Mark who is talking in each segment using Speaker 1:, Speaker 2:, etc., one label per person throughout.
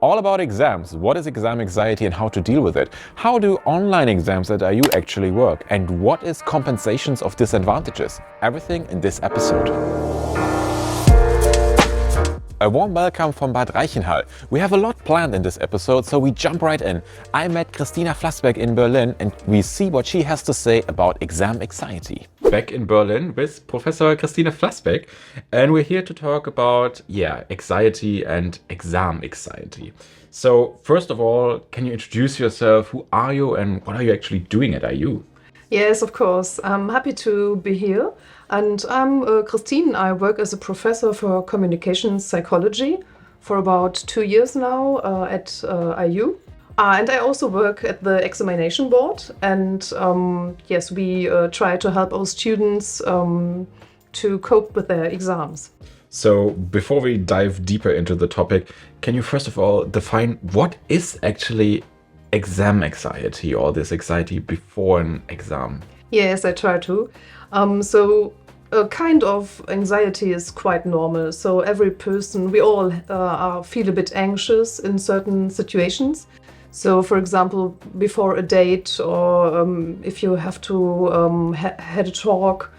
Speaker 1: all about exams. What is exam anxiety and how to deal with it? How do online exams at IU actually work? And what is compensations of disadvantages? Everything in this episode. A warm welcome from Bad Reichenhall. We have a lot planned in this episode, so we jump right in. I met Christina Flassbeck in Berlin and we see what she has to say about exam anxiety. Back in Berlin with Professor Christina Flassbeck, and we're here to talk about, anxiety and exam anxiety. So first of all, can you introduce yourself? Who are you and what are you actually doing at IU?
Speaker 2: Yes, of course. I'm happy to be here. And I'm Christine. I work as a professor for communication psychology for about 2 years now at IU. And I also work at the examination board. And yes, we try to help our students to cope with their exams.
Speaker 1: So before we dive deeper into the topic, can you first of all define what is actually exam anxiety or this anxiety before an exam?
Speaker 2: Yes, I try to. So a kind of anxiety is quite normal. So every person, we all feel a bit anxious in certain situations. So for example, before a date or if you have to had a talk.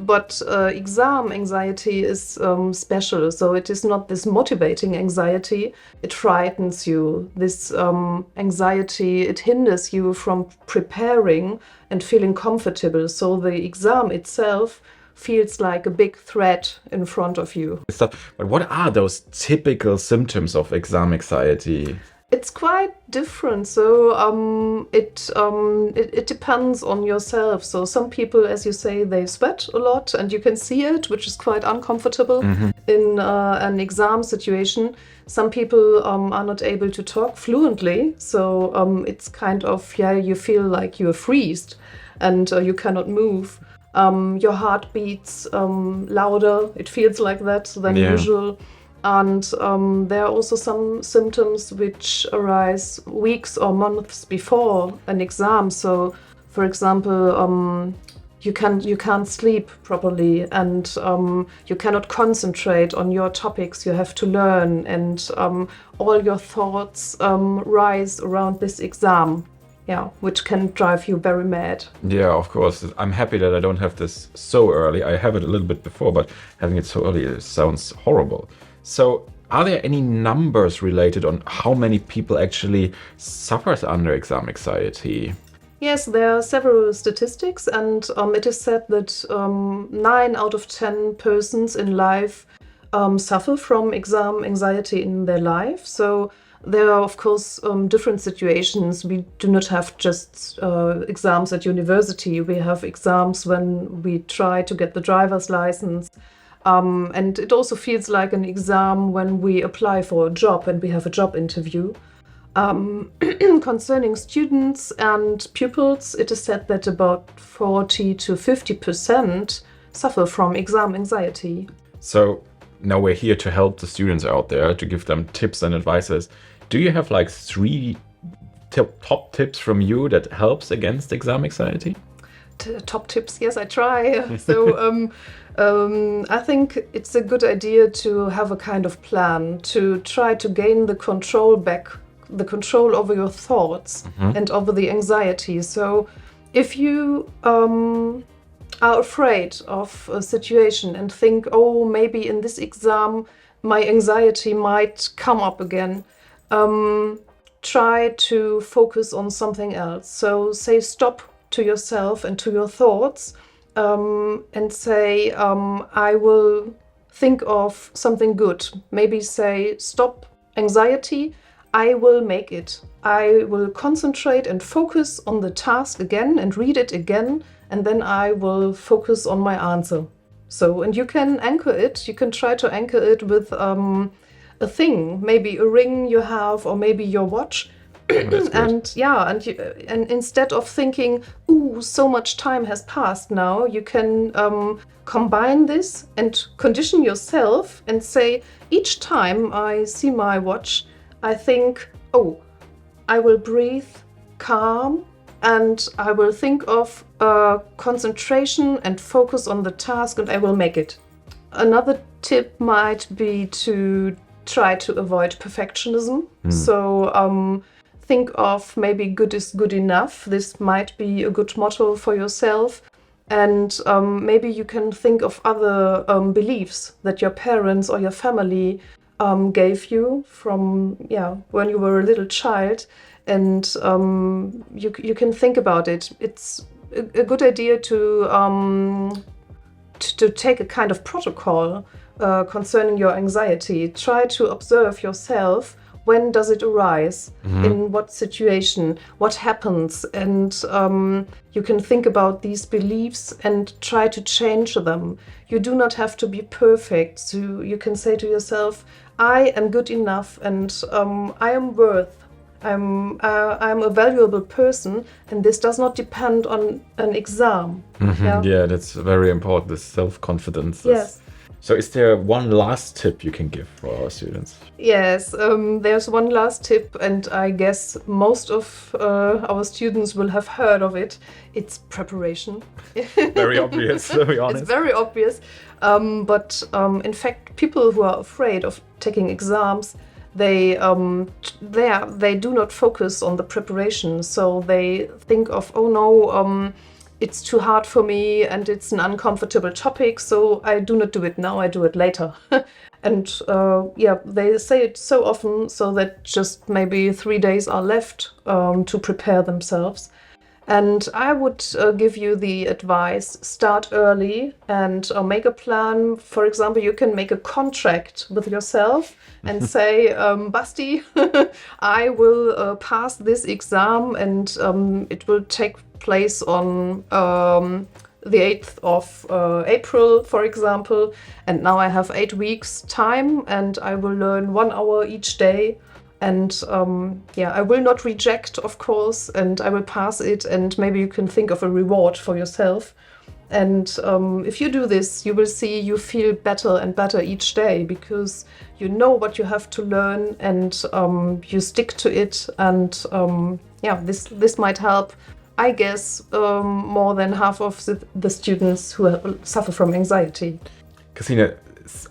Speaker 2: But exam anxiety is special. So it is not this motivating anxiety. It frightens you. This anxiety, it hinders you from preparing and feeling comfortable. So the exam itself feels like a big threat in front of you.
Speaker 1: But what are those typical symptoms of exam anxiety?
Speaker 2: It's quite different. So it depends on yourself. So some people, as you say, they sweat a lot and you can see it, which is quite uncomfortable in an exam situation. Some people are not able to talk fluently. So it's kind of, you feel like you're freezed and you cannot move. Your heart beats louder. It feels like that than usual. And there are also some symptoms which arise weeks or months before an exam. So, for example, you can't sleep properly, and you cannot concentrate on your topics you have to learn, and all your thoughts rise around this exam. Which can drive you very mad.
Speaker 1: Yeah, of course. I'm happy that I don't have this so early. I have it a little bit before, but having it so early sounds horrible. So are there any numbers related on how many people actually suffers under exam anxiety?
Speaker 2: Yes, there are several statistics, and it is said that 9 out of 10 persons in life suffer from exam anxiety in their life. So there are, of course, different situations. We do not have just exams at university. We have exams when we try to get the driver's license. And it also feels like an exam when we apply for a job and we have a job interview. Concerning students and pupils, it is said that about 40 to 50% suffer from exam anxiety.
Speaker 1: So now we're here to help the students out there, to give them tips and advices. Do you have like 3 top tips from you that helps against exam anxiety?
Speaker 2: Top tips? Yes, I try. So I think it's a good idea to have a kind of plan, to try to gain the control back, the control over your thoughts and over the anxiety. So if you are afraid of a situation and think, oh, maybe in this exam my anxiety might come up again, try to focus on something else. So say stop to yourself and to your thoughts and say, I will think of something good. Maybe say, stop anxiety, I will make it. I will concentrate and focus on the task again and read it again, and then I will focus on my answer. So, and you can anchor it, you can try to anchor it with a thing, maybe a ring you have, or maybe your watch. And instead of thinking, ooh, so much time has passed now, you can combine this and condition yourself and say, each time I see my watch, I think, oh, I will breathe calm and I will think of concentration and focus on the task and I will make it. Another tip might be to try to avoid perfectionism. So think of maybe good is good enough. This might be a good motto for yourself. And maybe you can think of other beliefs that your parents or your family gave you from when you were a little child. And you can think about it. It's a good idea to take a kind of protocol concerning your anxiety. Try to observe yourself. When does it arise? In what situation? What happens? And you can think about these beliefs and try to change them. You do not have to be perfect. So you can say to yourself, I am good enough and I am worth. I'm a valuable person, and this does not depend on an exam.
Speaker 1: Yeah, that's very important, this self-confidence.
Speaker 2: Yes.
Speaker 1: So is there one last tip you can give for our students?
Speaker 2: Yes, there's one last tip, and I guess most of our students will have heard of it. It's preparation.
Speaker 1: Very obvious, to be honest.
Speaker 2: It's very obvious. But in fact, people who are afraid of taking exams, they do not focus on the preparation. So they think of, oh no, it's too hard for me and it's an uncomfortable topic, so I do not do it now, I do it later. And they say it so often so that just maybe 3 days are left to prepare themselves. And I would give you the advice, start early and make a plan. For example, you can make a contract with yourself and say, Basti, I will pass this exam and it will take place on the 8th of April, for example. And now I have 8 weeks time and I will learn 1 hour each day. And I will not reject, of course, and I will pass it. And maybe you can think of a reward for yourself. And if you do this, you will see you feel better and better each day because you know what you have to learn and you stick to it. And this might help, I guess, more than half of the students who suffer from anxiety.
Speaker 1: Christina,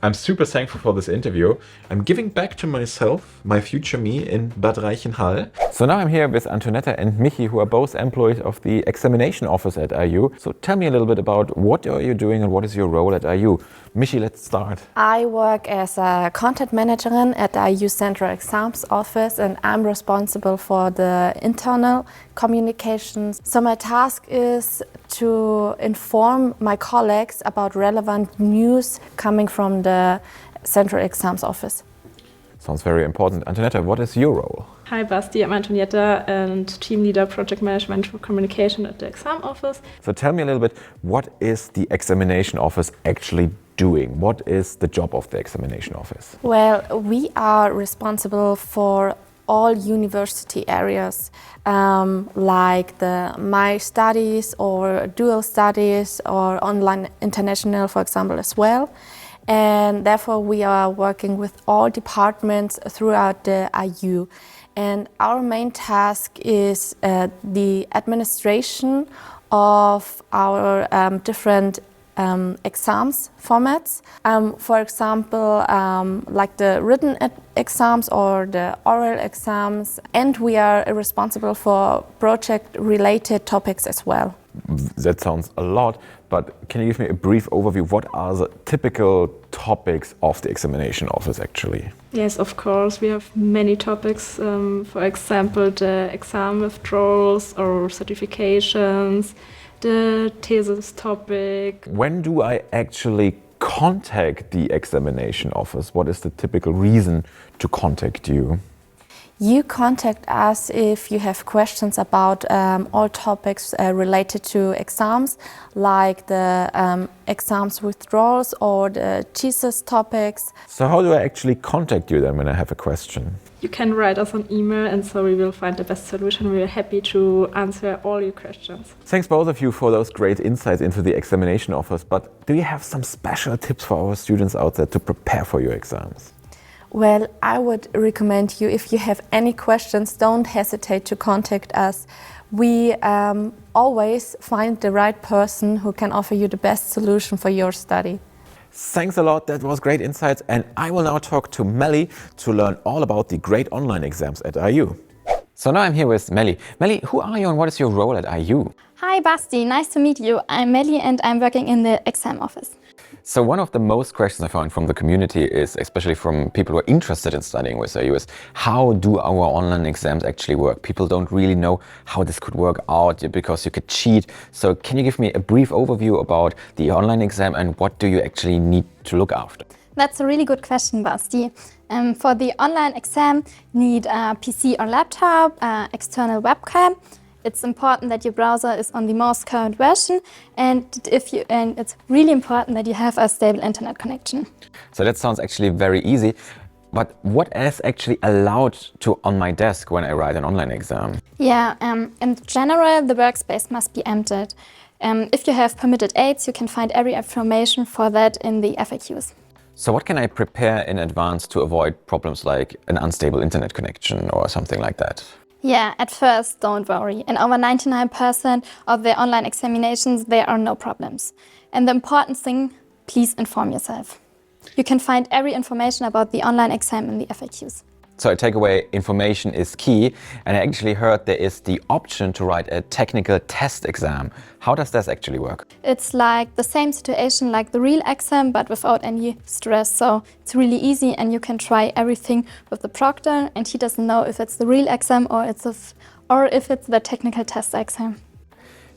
Speaker 1: I'm super thankful for this interview. I'm giving back to myself, my future me in Bad Reichenhall. So now I'm here with Antoinette and Michi, who are both employees of the examination office at IU. So tell me a little bit about what are you doing and what is your role at IU? Michi, let's start.
Speaker 3: I work as a content manager at the IU Central Exams Office and I'm responsible for the internal communications. So my task is to inform my colleagues about relevant news coming from the Central Exams Office.
Speaker 1: Sounds very important. Antoinette, what is your role?
Speaker 4: Hi Basti, I'm Antonietta and Team Leader Project Management for Communication at the Exam Office.
Speaker 1: So tell me a little bit, what is the examination office actually doing? What is the job of the examination office?
Speaker 3: Well, we are responsible for all university areas like the My Studies or Dual Studies or Online International, for example, as well. And therefore we are working with all departments throughout the IU. And our main task is the administration of our different exams formats. For example, like the written exams or the oral exams. And we are responsible for project-related topics as well.
Speaker 1: That sounds a lot, but can you give me a brief overview? What are the typical topics of the examination office actually?
Speaker 4: Yes, of course. We have many topics. For example, the exam withdrawals or certifications, the thesis topic.
Speaker 1: When do I actually contact the examination office? What is the typical reason to contact you?
Speaker 3: You contact us if you have questions about all topics related to exams, like the exams withdrawals or the thesis topics.
Speaker 1: So how do I actually contact you then when I have a question?
Speaker 4: You can write us an email and so we will find the best solution. We are happy to answer all your questions.
Speaker 1: Thanks both of you for those great insights into the examination office, but do you have some special tips for our students out there to prepare for your exams?
Speaker 3: Well, I would recommend you, if you have any questions, don't hesitate to contact us. We always find the right person who can offer you the best solution for your study.
Speaker 1: Thanks a lot, that was great insights. And I will now talk to Melly to learn all about the great online exams at IU. So now I'm here with Melly. Melly, who are you and what is your role at IU?
Speaker 5: Hi Basti, nice to meet you. I'm Melly and I'm working in the exam office.
Speaker 1: So one of the most questions I found from the community is, especially from people who are interested in studying with IU, is how do our online exams actually work? People don't really know how this could work out because you could cheat. So can you give me a brief overview about the online exam and what do you actually need to look after?
Speaker 5: That's a really good question, Basti. For the online exam, you need a PC or laptop, external webcam. It's important that your browser is on the most current version, and it's really important that you have a stable internet connection.
Speaker 1: So that sounds actually very easy. But what is actually allowed to on my desk when I write an online exam?
Speaker 5: Yeah, in general, the workspace must be emptied. If you have permitted aids, you can find every information for that in the FAQs.
Speaker 1: So what can I prepare in advance to avoid problems like an unstable internet connection or something like that?
Speaker 5: Yeah, at first, don't worry. In over 99% of the online examinations, there are no problems. And the important thing, please inform yourself. You can find every information about the online exam in the FAQs.
Speaker 1: So I take away information is key, and I actually heard there is the option to write a technical test exam. How does this actually work?
Speaker 5: It's like the same situation like the real exam, but without any stress. So it's really easy and you can try everything with the proctor and he doesn't know if it's the real exam or if it's the technical test exam.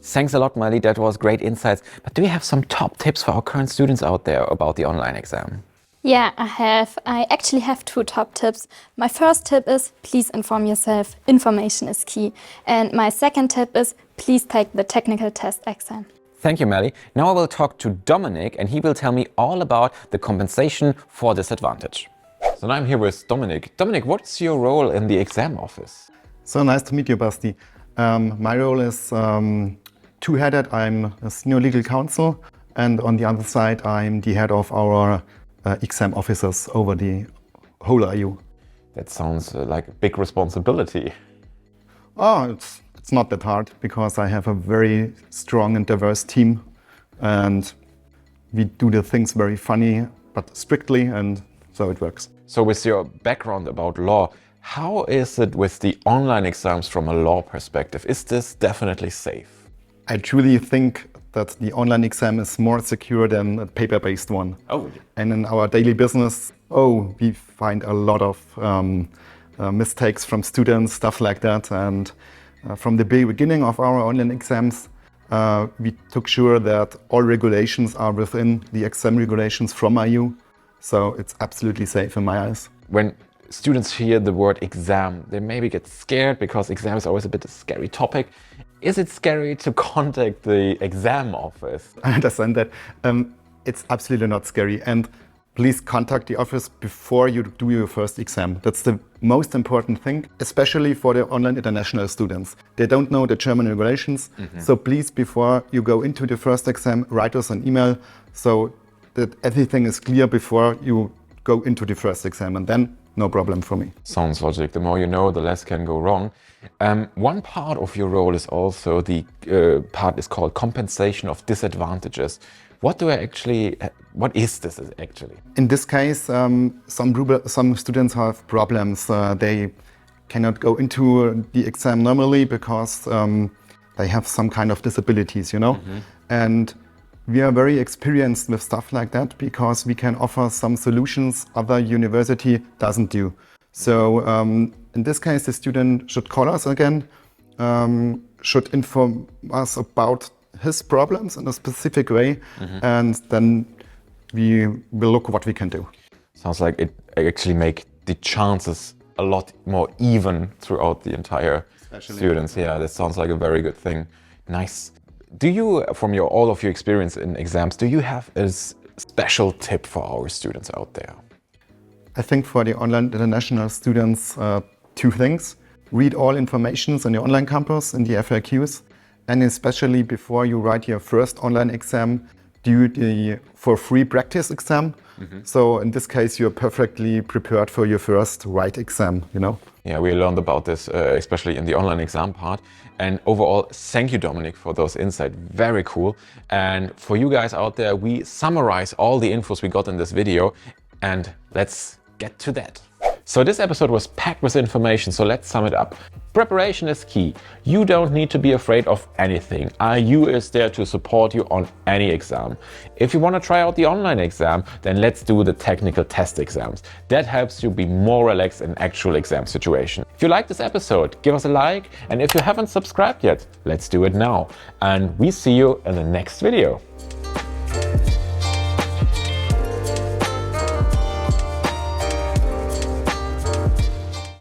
Speaker 1: Thanks a lot, Melly. That was great insights. But do you have some top tips for our current students out there about the online exam?
Speaker 5: Yeah, I have. I actually have 2 top tips. My first tip is please inform yourself. Information is key. And my second tip is please take the technical test exam.
Speaker 1: Thank you, Melly. Now I will talk to Dominic and he will tell me all about the compensation for disadvantage. So now I'm here with Dominic. Dominic, what's your role in the exam office?
Speaker 6: So nice to meet you, Basti. My role is two-headed. I'm a senior legal counsel, and on the other side, I'm the head of our exam officers over the whole IU.
Speaker 1: That sounds like a big responsibility.
Speaker 6: Oh, it's not that hard because I have a very strong and diverse team, and we do the things very funny but strictly, and so it works.
Speaker 1: So with your background about law, how is it with the online exams from a law perspective? Is this definitely safe?
Speaker 6: I truly think that the online exam is more secure than a paper-based one.
Speaker 1: Oh.
Speaker 6: And in our daily business, we find a lot of mistakes from students, stuff like that. And from the beginning of our online exams, we took sure that all regulations are within the exam regulations from IU. So it's absolutely safe in my eyes.
Speaker 1: When students hear the word exam, they maybe get scared because exam is always a bit a scary topic. Is it scary to contact the exam office?
Speaker 6: I understand that. It's absolutely not scary. And please contact the office before you do your first exam. That's the most important thing, especially for the online international students. They don't know the German regulations. So please, before you go into the first exam, write us an email so that everything is clear before you go into the first exam. And then no problem for me.
Speaker 1: Sounds logic. The more you know, the less can go wrong. One part of your role is also the part is called compensation of disadvantages. What is this actually?
Speaker 6: In this case, some students have problems. They cannot go into the exam normally because they have some kind of disabilities, And we are very experienced with stuff like that because we can offer some solutions other university doesn't do. So in this case, the student should call us again, should inform us about his problems in a specific way, and then we will look what we can do.
Speaker 1: Sounds like it actually make the chances a lot more even throughout the entire students. Yeah, that sounds like a very good thing. Nice. Do you, from all of your experience in exams, do you have a special tip for our students out there?
Speaker 6: I think for the online international students, 2 things. Read all informations on your online campus in the FAQs, and especially before you write your first online exam, do the for free practice exam. So in this case, you're perfectly prepared for your first write exam,
Speaker 1: Yeah, we learned about this, especially in the online exam part. And overall, thank you, Dominic, for those insights. Very cool. And for you guys out there, we summarize all the infos we got in this video, and let's get to that. So this episode was packed with information, so let's sum it up. Preparation is key. You don't need to be afraid of anything. IU is there to support you on any exam. If you want to try out the online exam, then let's do the technical test exams. That helps you be more relaxed in actual exam situation. If you like this episode, give us a like, and if you haven't subscribed yet, let's do it now. And we see you in the next video.